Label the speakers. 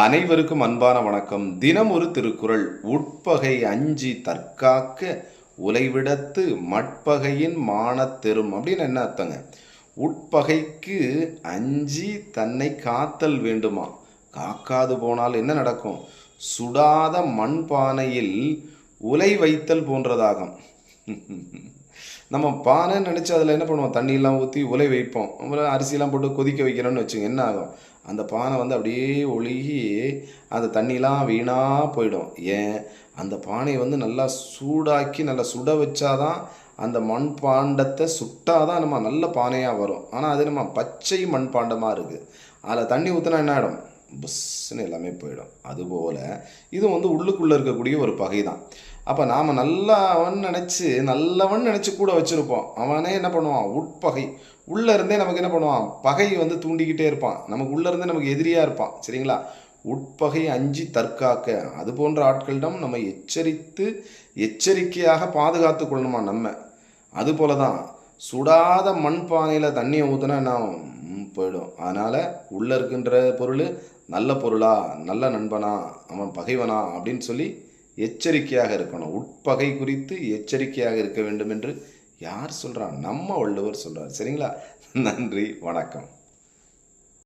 Speaker 1: அனைவருக்கும் அன்பான வணக்கம். தினம் ஒரு திருக்குறள். உட்பகை அஞ்சி தற்காக்க உலைவிடத்து மட்பகையின் மானத்தெரும் அப்படின்னு என்ன அர்த்தங்க? உட்பகைக்கு அஞ்சி தன்னை காத்தல் வேண்டுமா? காக்காது போனால் என்ன நடக்கும்? சுடாத மண்பானையில் உலை வைத்தல் போன்றதாகும். நம்ம பானைன்னு நினச்சி அதில் என்ன பண்ணுவோம்? தண்ணியெல்லாம் ஊற்றி உலை வைப்போம். அப்புறம் அரிசியெல்லாம் போட்டு கொதிக்க வைக்கிறோன்னு வச்சுங்க, என்ன ஆகும்? அந்த பானை வந்து அப்படியே ஒழுகி அந்த தண்ணிலாம் வீணாக போயிடும். ஏன்? அந்த பானையை வந்து நல்லா சூடாக்கி நல்லா சுட வச்சாதான் அந்த மண்பாண்டத்தை சுட்டாதான் நம்ம நல்ல பானையாக வரும். ஆனால் அது நம்ம பச்சை மண்பாண்டமாக இருக்குது. அதில் தண்ணி ஊற்றினா என்ன ஆகிடும்? புஷ்ன்னு எல்லாமே போயிடும். அதுபோல் இது வந்து உள்ளுக்குள்ளே இருக்கக்கூடிய ஒரு பகை தான். அப்போ நாம் நல்லவன் நினச்சி கூட வச்சுருப்போம். அவனே என்ன பண்ணுவான்? உட்பகை. உள்ளே இருந்தே நமக்கு என்ன பண்ணுவான்? பகை வந்து தூண்டிக்கிட்டே இருப்பான். நமக்கு உள்ளே இருந்தே நமக்கு எதிரியாக இருப்பான். சரிங்களா? உட்பகை அஞ்சி தற்காக்க, அது போன்ற ஆட்களிடம் நம்ம எச்சரிக்கையாக பாதுகாத்து கொள்ளணுமா நம்ம. அதுபோல தான் சுடாத மண்பானையில் தண்ணியை ஊற்றினா என்ன போயிடும். அதனால் உள்ளே இருக்கின்ற பொருள் நல்ல பொருளா, நல்ல நண்பனா, அவன் பகைவனா அப்படின்னு சொல்லி எச்சரிக்கையாக இருக்கணும். உட்பகை குறித்து எச்சரிக்கையாக இருக்க வேண்டும் என்று யார் சொல்கிறான்? நம்ம வள்ளுவர் சொல்கிறார். சரிங்களா? நன்றி, வணக்கம்.